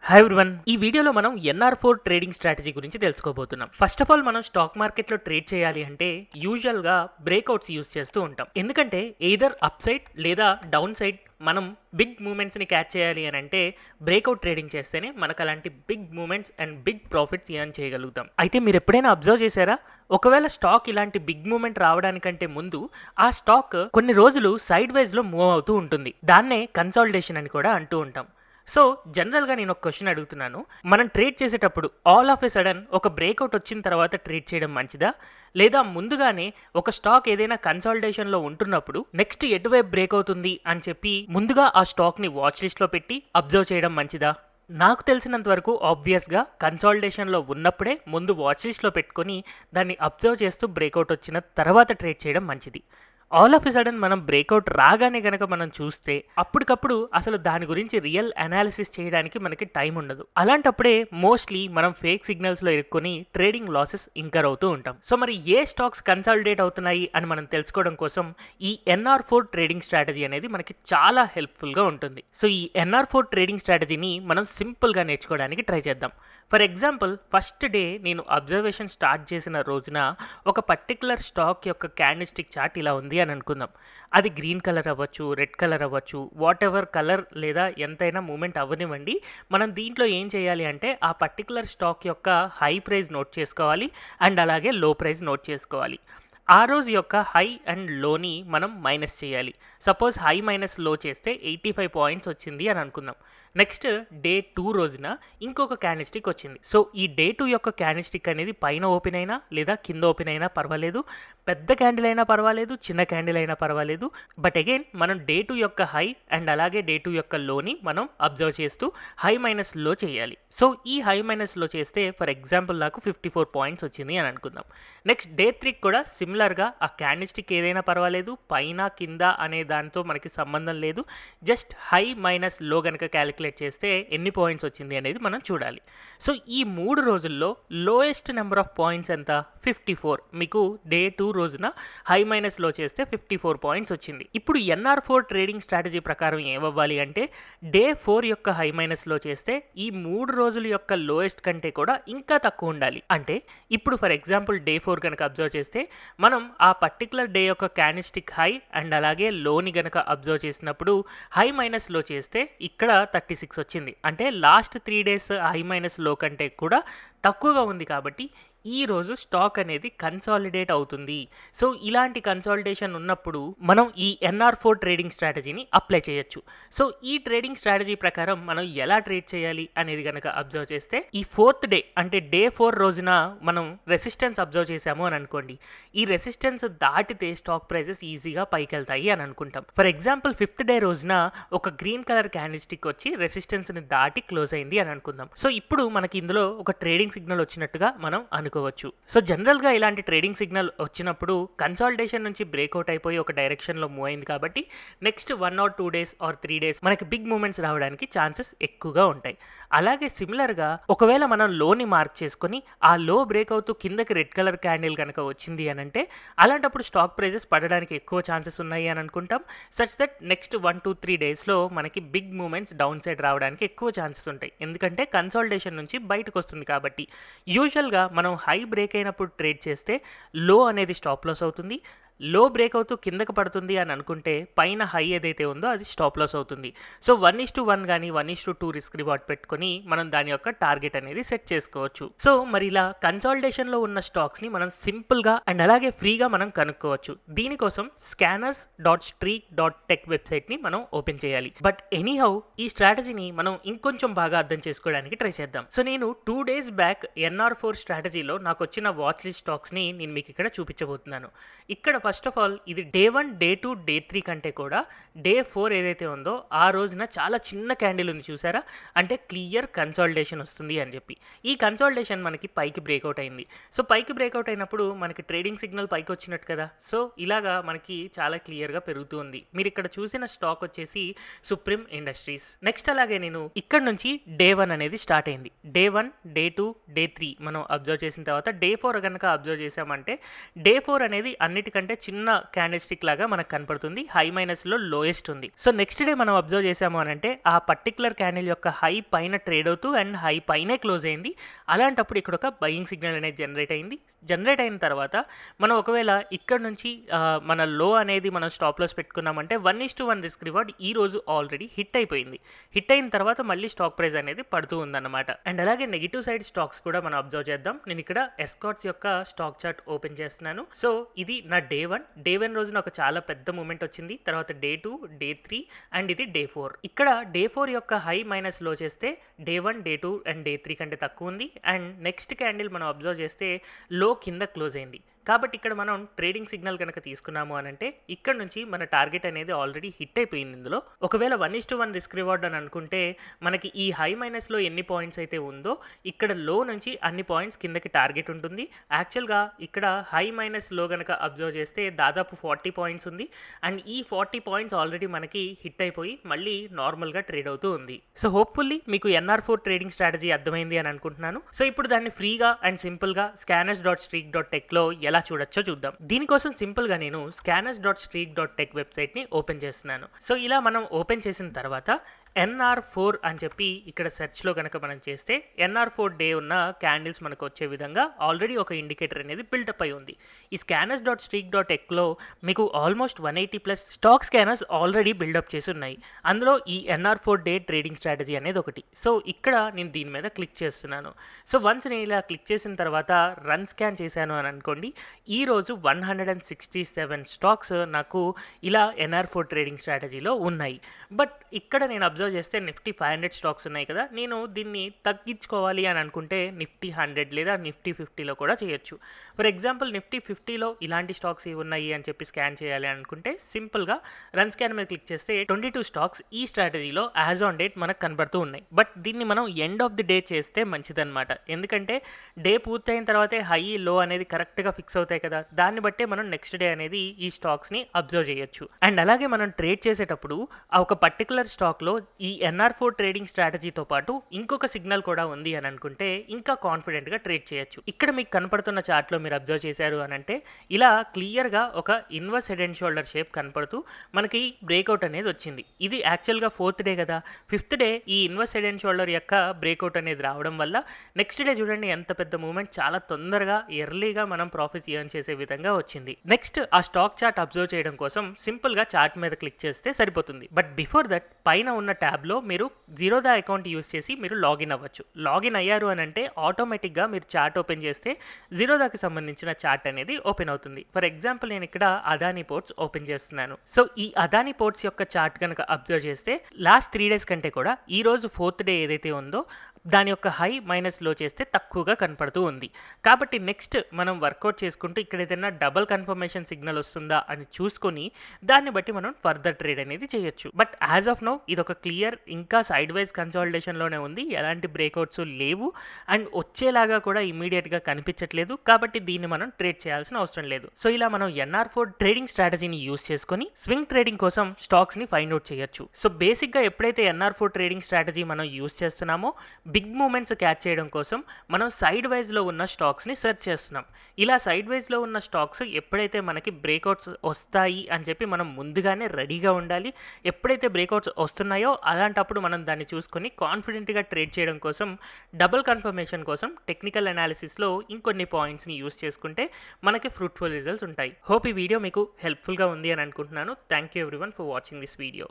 Hi everyone, ఈ వీడియోలో మనం NR4 ట్రేడింగ్ స్ట్రాటజీ గురించి తెలుసుకోబోతున్నాం. ఫస్ట్ ఆఫ్ ఆల్ మనం స్టాక్ మార్కెట్లో ట్రేడ్ చేయాలి అంటే యూజువల్గా బ్రేక్అవుట్స్ యూజ్ చేస్తూ ఉంటాం. ఎందుకంటే ఎయిదర్ అప్ సైడ్ లేదా డౌన్ సైడ్ మనం బిగ్ మూమెంట్స్ని క్యాచ్ చేయాలి అని అంటే బ్రేక్అవుట్ ట్రేడింగ్ చేస్తేనే మనకు అలాంటి big moments and big profits earn చేయగలుగుతాం. అయితే మీరు ఎప్పుడైనా అబ్జర్వ్ చేశారా, ఒకవేళ స్టాక్ ఇలాంటి బిగ్ మూమెంట్ రావడానికంటే ముందు ఆ స్టాక్ కొన్ని రోజులు సైడ్ వైజ్లో మూవ్ అవుతూ ఉంటుంది. దాన్నే కన్సాలిడేషన్ అని కూడా అంటూ ఉంటాం. సో జనరల్గా నేను ఒక క్వశ్చన్ అడుగుతున్నాను, మనం ట్రేడ్ చేసేటప్పుడు ఆల్ ఆఫ్ ఎ సడన్ ఒక బ్రేక్అవుట్ వచ్చిన తర్వాత ట్రేడ్ చేయడం మంచిదా, లేదా ముందుగానే ఒక స్టాక్ ఏదైనా కన్సాలిడేషన్లో ఉంటున్నప్పుడు నెక్స్ట్ ఎటువైపు బ్రేక్ అవుతుంది అని చెప్పి ముందుగా ఆ స్టాక్ని వాచ్ లిస్ట్లో పెట్టి అబ్జర్వ్ చేయడం మంచిదా? నాకు తెలిసినంత వరకు ఆబ్వియస్గా కన్సాలిడేషన్లో ఉన్నప్పుడే ముందు వాచ్ లిస్ట్లో పెట్టుకొని దాన్ని అబ్జర్వ్ చేస్తూ బ్రేక్అవుట్ వచ్చిన తర్వాత ట్రేడ్ చేయడం మంచిది. ఆల్ ఆఫ్ ఎ సడన్ మనం బ్రేక్అవుట్ రాగానే కనుక మనం చూస్తే అప్పటికప్పుడు అసలు దాని గురించి రియల్ అనాలిసిస్ చేయడానికి మనకి టైం ఉండదు. అలాంటప్పుడే మోస్ట్లీ మనం ఫేక్ సిగ్నల్స్లో ఇరుక్కొని ట్రేడింగ్ లాసెస్ ఇంకర్ అవుతూ ఉంటాం. సో మరి ఏ స్టాక్స్ కన్సాలిడేట్ అవుతున్నాయి అని మనం తెలుసుకోవడం కోసం ఈ NR4 ట్రేడింగ్ స్ట్రాటజీ అనేది మనకి చాలా హెల్ప్ఫుల్గా ఉంటుంది. సో ఈ NR4 ట్రేడింగ్ స్ట్రాటజీని మనం సింపుల్గా నేర్చుకోవడానికి ట్రై చేద్దాం. ఫర్ ఎగ్జాంపుల్, ఫస్ట్ డే నేను అబ్జర్వేషన్ స్టార్ట్ చేసిన రోజున ఒక పర్టికులర్ స్టాక్ యొక్క క్యాండిల్స్టిక్ చార్ట్ ఇలా ఉంది అని అనుకుందాం. అది గ్రీన్ కలర్ అవ్వచ్చు, రెడ్ కలర్ అవ్వచ్చు, వాట్ ఎవర్ కలర్ లేదా ఎంతైనా మూమెంట్ అవ్వనివ్వండి. మనం దీంట్లో ఏం చేయాలి అంటే ఆ పర్టికులర్ స్టాక్ యొక్క హై ప్రైస్ నోట్ చేసుకోవాలి అండ్ అలాగే లో ప్రైస్ నోట్ చేసుకోవాలి. ఆ రోజు యొక్క హై అండ్ లోని మనం మైనస్ చేయాలి. సపోజ్ హై మైనస్ లో చేస్తే 85 పాయింట్స్ వచ్చింది అని అనుకుందాం. నెక్స్ట్ డే 2 రోజున ఇంకొక క్యాండిల్స్టిక్ వచ్చింది. సో ఈ డే 2 యొక్క క్యాండిల్స్టిక్ అనేది పైన ఓపెన్ అయినా లేదా కింద ఓపెన్ అయినా పర్వాలేదు, పెద్ద క్యాండిల్ అయినా పర్వాలేదు, చిన్న క్యాండిల్ అయినా పర్వాలేదు. బట్ అగైన్ మనం డే 2 యొక్క హై అండ్ అలాగే డే 2 యొక్క లోని మనం అబ్జర్వ్ చేస్తూ హై మైనస్ లో చేయాలి. సో ఈ హై మైనస్ లో చేస్తే ఫర్ ఎగ్జాంపుల్ నాకు 54 పాయింట్స్ వచ్చింది అని అనుకుందాం. నెక్స్ట్ డే 3 కూడా సిమిలర్గా ఆ క్యాండిల్స్టిక్ ఏదైనా పర్వాలేదు, పైన కింద అనే దానితో మనకి సంబంధం లేదు. జస్ట్ హై మైనస్ లో కనుక క్యాలిక్యులేట్ చేస్తే ఎన్ని పాయింట్స్ వచ్చింది అనేది మనం చూడాలి. సో ఈ 3 రోజుల్లో లోయెస్ట్ నెంబర్ ఆఫ్ పాయింట్స్ ఎంత? 54. మీకు డే 2 రోజున హై మైనస్ లో చేస్తే 54 పాయింట్స్ వచ్చింది. ఇప్పుడు NR4 ట్రేడింగ్ స్ట్రాటజీ ప్రకారం ఏమవ్వాలి అంటే డే 4 యొక్క హై మైనస్ లో చేస్తే ఈ 3 రోజుల యొక్క లోయెస్ట్ కంటే కూడా ఇంకా తక్కువ ఉండాలి. అంటే ఇప్పుడు ఫర్ ఎగ్జాంపుల్ డే 4 కనుక అబ్జర్వ్ చేస్తే మనం ఆ పర్టికులర్ డే యొక్క క్యాండిల్స్టిక్ హై అండ్ అలాగే లోని గనక అబ్జర్వ్ చేసినప్పుడు హై మైనస్ లో చేస్తే ఇక్కడ 36 వచ్చింది. అంటే లాస్ట్ 3 డేస్ హై మైనస్ లో కంటే కూడా తక్కువగా ఉంది. కాబట్టి ఈ రోజు స్టాక్ అనేది కన్సాలిడేట్ అవుతుంది. సో ఇలాంటి కన్సాలిడేషన్ ఉన్నప్పుడు మనం ఈ NR4 ట్రేడింగ్ స్ట్రాటజీని అప్లై చేయొచ్చు. సో ఈ ట్రేడింగ్ స్ట్రాటజీ ప్రకారం మనం ఎలా ట్రేడ్ చేయాలి అనేది కనుక అబ్జర్వ్ చేస్తే ఈ 4th డే అంటే డే 4 రోజున మనం రెసిస్టెన్స్ అబ్జర్వ్ చేసాము అని అనుకోండి. ఈ రెసిస్టెన్స్ దాటితే స్టాక్ ప్రైజెస్ ఈజీగా పైకి వెళ్తాయి అని అనుకుంటాం. ఫర్ ఎగ్జాంపుల్ 5th డే రోజున ఒక గ్రీన్ కలర్ క్యాండిల్స్టిక్ వచ్చి రెసిస్టెన్స్ని దాటి క్లోజ్ అయింది అని అనుకుందాం. సో ఇప్పుడు మనకి ఇందులో ఒక ట్రేడింగ్ సిగ్నల్ వచ్చినట్టుగా మనం అనుకోవచ్చు. సో జనరల్గా ఇలాంటి ట్రేడింగ్ సిగ్నల్ వచ్చినప్పుడు కన్సాలిడేషన్ నుంచి బ్రేక్అవుట్ అయిపోయి ఒక డైరెక్షన్లో మూవ్ అయింది కాబట్టి next 1 or 2 days or 3 days మనకి బిగ్ మూమెంట్స్ రావడానికి ఛాన్సెస్ ఎక్కువగా ఉంటాయి. అలాగే సిమిలర్గా ఒకవేళ మనం లోని మార్క్ చేసుకొని ఆ లో బ్రేక్ అవుతూ కిందకి రెడ్ కలర్ క్యాండిల్ కనుక వచ్చింది అని అంటే అలాంటప్పుడు స్టాక్ ప్రైజెస్ పడడానికి ఎక్కువ ఛాన్సెస్ ఉన్నాయి అని అనుకుంటాం. సచ్ దట్ నెక్స్ట్ 1 to 3 డేస్లో మనకి బిగ్ మూమెంట్స్ డౌన్ సైడ్ రావడానికి ఎక్కువ ఛాన్సెస్ ఉంటాయి. ఎందుకంటే కన్సాలిడేషన్ నుంచి బయటకు వస్తుంది కాబట్టి. యూజువల్గా మనం హై బ్రేక్ అయినప్పుడు ట్రేడ్ చేస్తే లో అనేది స్టాప్ లాస్ అవుతుంది. లో బ్రేక్ అవుతూ కిందకి పడుతుంది అని అనుకుంటే పైన హై ఏదైతే ఉందో అది స్టాప్ లాస్ అవుతుంది. సో 1:1 కానీ 1:2 రిస్క్ రివార్డ్ పెట్టుకొని మనం దాని యొక్క టార్గెట్ అనేది సెట్ చేసుకోవచ్చు. సో మరి ఇలా కన్సాలిడేషన్లో ఉన్న స్టాక్స్ని మనం సింపుల్గా అండ్ అలాగే ఫ్రీగా మనం కనుక్కోవచ్చు. దీనికోసం scanners.streak.tech వెబ్సైట్ని మనం ఓపెన్ చేయాలి. బట్ ఎనీహౌ ఈ స్ట్రాటజీని మనం ఇంకొంచెం బాగా అర్థం చేసుకోవడానికి ట్రై చేద్దాం. సో నేను 2 days బ్యాక్ NR4 స్ట్రాటజీలో నాకు వచ్చిన వాచ్ లిస్ట్ స్టాక్స్ని నేను మీకు ఇక్కడ చూపించబోతున్నాను. ఇక్కడ ఫస్ట్ ఆఫ్ ఆల్ ఇది డే 1, డే 2, డే 3 కంటే కూడా డే 4 ఏదైతే ఉందో ఆ రోజున చాలా చిన్న క్యాండిల్ ఉంది చూసారా, అంటే క్లియర్ కన్సాలిడేషన్ వస్తుంది అని చెప్పి. ఈ కన్సాలిడేషన్ మనకి పైకి బ్రేక్అవుట్ అయింది. సో పైకి బ్రేక్అవుట్ అయినప్పుడు మనకి ట్రేడింగ్ సిగ్నల్ పైకి వచ్చినట్టు కదా. సో ఇలాగా మనకి చాలా క్లియర్గా పెరుగుతూ ఉంది. మీరు ఇక్కడ చూసిన స్టాక్ వచ్చేసి సుప్రీం ఇండస్ట్రీస్. నెక్స్ట్ అలాగే నేను ఇక్కడ నుంచి డే 1 అనేది స్టార్ట్ అయింది. డే 1, డే 2, డే 3 మనం అబ్జర్వ్ చేసిన తర్వాత డే 4 కనుక అబ్జర్వ్ చేసామంటే డే 4 అనేది అన్నిటికంటే చిన్న క్యాండిల్ స్టిక్ లాగా మనకు కనపడుతుంది. హై మైనస్లో లోయెస్ట్ ఉంది. సో నెక్స్ట్ డే మనం అబ్జర్వ్ చేసాము అని అంటే ఆ పర్టికులర్ క్యాండిల్ యొక్క హై పైన ట్రేడ్ అవుతూ అండ్ హై పైనే క్లోజ్ అయింది. అలాంటప్పుడు ఇక్కడ ఒక బయింగ్ సిగ్నల్ అనేది జనరేట్ అయింది. జనరేట్ అయిన తర్వాత మనం ఒకవేళ ఇక్కడ నుంచి మన లో అనేది మనం స్టాప్ లాస్ పెట్టుకున్నామంటే 1:1 రిస్క్ రివార్డ్ ఈ రోజు ఆల్రెడీ హిట్ అయిపోయింది. హిట్ అయిన తర్వాత మళ్ళీ స్టాక్ ప్రైస్ అనేది పడుతూ ఉందన్నమాట. అండ్ అలాగే నెగిటివ్ సైడ్ స్టాక్స్ కూడా మనం అబ్జర్వ్ చేద్దాం. నేను ఇక్కడ ఎస్కాట్స్ యొక్క స్టాక్ చార్ట్ ఓపెన్ చేస్తున్నాను. సో ఇది నా డే 1 రోజున ఒక చాలా పెద్ద మూమెంట్ వచ్చింది. తర్వాత డే 2, డే 3 అండ్ ఇది డే 4. ఇక్కడ డే 4 యొక్క హై మైనస్ లో చేస్తే డే 1, డే 2 అండ్ డే 3 కంటే తక్కువ ఉంది. అండ్ నెక్స్ట్ క్యాండిల్ మనం అబ్జర్వ్ చేస్తే లో కింద క్లోజ్ అయింది. కాబట్టి ఇక్కడ మనం ట్రేడింగ్ సిగ్నల్ కనుక తీసుకున్నాము అని అంటే ఇక్కడ నుంచి మన టార్గెట్ అనేది ఆల్రెడీ హిట్ అయిపోయింది. ఇందులో ఒకవేళ 1:1 రిస్క్ రివార్డ్ అని అనుకుంటే మనకి ఈ హై మైనస్లో ఎన్ని పాయింట్స్ అయితే ఉందో ఇక్కడ లో నుంచి అన్ని పాయింట్స్ కిందకి టార్గెట్ ఉంటుంది. యాక్చువల్గా ఇక్కడ హై మైనస్ లో కనుక అబ్జర్వ్ చేస్తే దాదాపు 40 పాయింట్స్ ఉంది. అండ్ ఈ 40 పాయింట్స్ ఆల్రెడీ మనకి హిట్ అయిపోయి మళ్ళీ నార్మల్గా ట్రేడ్ అవుతూ ఉంది. సో హోప్ఫుల్లీ మీకు NR4 ట్రేడింగ్ స్ట్రాటజీ అర్థమైంది అని అనుకుంటున్నాను. సో ఇప్పుడు దాన్ని ఫ్రీగా అండ్ సింపుల్గా scanners.streak.techలో ఎలా చూడొచ్చో చూద్దాం. దీనికోసం సింపుల్ గా నేను scanners.streak.tech వెబ్సైట్ ని ఓపెన్ చేస్తున్నాను. సో ఇలా మనం ఓపెన్ చేసిన తర్వాత NR4 అని చెప్పి ఇక్కడ సెర్చ్లో కనుక మనం చేస్తే NR4 డే ఉన్న క్యాండిల్స్ మనకు వచ్చే విధంగా ఆల్రెడీ ఒక ఇండికేటర్ అనేది బిల్డప్ అయి ఉంది. ఈ scanners.streak.techలో మీకు almost 180+ stock scanners already build up చేసి ఉన్నాయి. అందులో ఈ NR4 డే ట్రేడింగ్ స్ట్రాటజీ అనేది ఒకటి. సో ఇక్కడ నేను దీని మీద క్లిక్ చేస్తున్నాను. సో వన్స్ నేను ఇలా క్లిక్ చేసిన తర్వాత రన్ స్కాన్ చేశాను అని అనుకోండి, ఈరోజు 167 స్టాక్స్ నాకు ఇలా NR4 ట్రేడింగ్ స్ట్రాటజీలో ఉన్నాయి. బట్ ఇక్కడ నేను అబ్జర్వ్ చేస్తే నిఫ్టీ 500 స్టాక్స్ ఉన్నాయి కదా, నేను దీన్ని తగ్గించుకోవాలి అని అనుకుంటే నిఫ్టీ 100 లేదా నిఫ్టీ 50లో కూడా చేయొచ్చు. ఫర్ ఎగ్జాంపుల్ నిఫ్టీ 50లో ఇలాంటి స్టాక్స్ ఇవి ఉన్నాయి అని చెప్పి స్కాన్ చేయాలి అనుకుంటే సింపుల్గా రన్ స్కాన్ మీద క్లిక్ చేస్తే 22 స్టాక్స్ ఈ స్ట్రాటజీలో యాజ్ ఆన్ డేట్ మనకు కనబడుతూ ఉన్నాయి. బట్ దీన్ని మనం ఎండ్ ఆఫ్ ది డే చేస్తే మంచిదన్నమాట. ఎందుకంటే డే పూర్తయిన తర్వాతే హై లో అనేది కరెక్ట్గా ఫిక్స్ అవుతాయి కదా, దాన్ని బట్టే మనం నెక్స్ట్ డే అనేది ఈ స్టాక్స్ని అబ్జర్వ్ చేయొచ్చు. అండ్ అలాగే మనం ట్రేడ్ చేసేటప్పుడు ఆ ఒక పర్టికులర్ స్టాక్లో ఈ NR4 ట్రేడింగ్ స్ట్రాటజీతో పాటు ఇంకొక సిగ్నల్ కూడా ఉంది అని అనుకుంటే ఇంకా కాన్ఫిడెంట్గా ట్రేడ్ చేయొచ్చు. ఇక్కడ మీకు కనపడుతున్న చార్ట్లో మీరు అబ్జర్వ్ చేశారు అని అంటే ఇలా క్లియర్గా ఒక inverse head and shoulder shape కనపడుతూ మనకి బ్రేక్అవుట్ అనేది వచ్చింది. ఇది యాక్చువల్గా 4th డే కదా, 5th డే ఈ ఇన్వర్స్ హెడ్ అండ్ షోల్డర్ యొక్క బ్రేక్అవుట్ అనేది రావడం వల్ల నెక్స్ట్ డే చూడండి ఎంత పెద్ద మూమెంట్, చాలా తొందరగా ఎర్లీగా మనం ప్రాఫిట్స్ ఎర్న్ చేసే విధంగా వచ్చింది. నెక్స్ట్ ఆ స్టాక్ చార్ట్ అబ్జర్వ్ చేయడం కోసం సింపుల్గా చార్ట్ మీద క్లిక్ చేస్తే సరిపోతుంది. బట్ బిఫోర్ దట్ పైన ఉన్న ట్యాబ్లో మీరు జీరోదా అకౌంట్ యూస్ చేసి మీరు లాగిన్ అవ్వచ్చు. లాగిన్ అయ్యారు అని అంటే ఆటోమేటిక్గా మీరు చార్ట్ ఓపెన్ చేస్తే జీరోదాకి సంబంధించిన చార్ట్ అనేది ఓపెన్ అవుతుంది. ఫర్ ఎగ్జాంపుల్ నేను ఇక్కడ అదానీ పోర్ట్స్ ఓపెన్ చేస్తున్నాను. సో ఈ అదానీ పోర్ట్స్ యొక్క చార్ట్ కనుక అబ్జర్వ్ చేస్తే లాస్ట్ 3 డేస్ కంటే కూడా ఈ రోజు 4th డే ఏదైతే ఉందో దాని యొక్క హై మైనస్ లో చేస్తే తక్కువగా కనపడుతూ ఉంది. కాబట్టి నెక్స్ట్ మనం వర్కౌట్ చేసుకుంటూ ఇక్కడ ఏదైనా డబుల్ కన్ఫర్మేషన్ సిగ్నల్ వస్తుందా అని చూసుకొని దాన్ని బట్టి మనం ఫర్దర్ ట్రేడ్ అనేది చేయొచ్చు. బట్ యాజ్ ఆఫ్ నౌ ఇది ఒక క్లియర్ ఇంకా సైడ్ వైజ్ కన్సాలిడేషన్లోనే ఉంది, ఎలాంటి బ్రేక్అవుట్స్ లేవు అండ్ వచ్చేలాగా కూడా ఇమీడియట్గా కనిపించట్లేదు. కాబట్టి దీన్ని మనం ట్రేడ్ చేయాల్సిన అవసరం లేదు. సో ఇలా మనం NR4 ట్రేడింగ్ స్ట్రాటజీని యూస్ చేసుకొని స్వింగ్ ట్రేడింగ్ కోసం స్టాక్స్ని ఫైండ్ అవుట్ చేయొచ్చు. సో బేసిక్గా ఎప్పుడైతే NR4 ట్రేడింగ్ స్ట్రాటజీ మనం యూస్ చేస్తున్నామో బిగ్ మూమెంట్స్ క్యాచ్ చేయడం కోసం మనం సైడ్ వైజ్లో ఉన్న స్టాక్స్ని సెర్చ్ చేస్తున్నాం. ఇలా సైడ్ వైజ్లో ఉన్న స్టాక్స్ ఎప్పుడైతే మనకి బ్రేక్అవుట్స్ వస్తాయి అని చెప్పి మనం ముందుగానే రెడీగా ఉండాలి. ఎప్పుడైతే బ్రేక్అవుట్స్ వస్తున్నాయో అలాంటప్పుడు మనం దాన్ని చూసుకొని కాన్ఫిడెంట్గా ట్రేడ్ చేయడం కోసం డబుల్ కన్ఫర్మేషన్ కోసం టెక్నికల్ అనాలిసిస్లో ఇంకొన్ని పాయింట్స్ని యూస్ చేసుకుంటే మనకి ఫ్రూట్ఫుల్ రిజల్ట్స్ ఉంటాయి. హోప్ ఈ వీడియో మీకు హెల్ప్ఫుల్గా ఉంది అని అనుకుంటున్నాను. Thank you everyone for watching this video.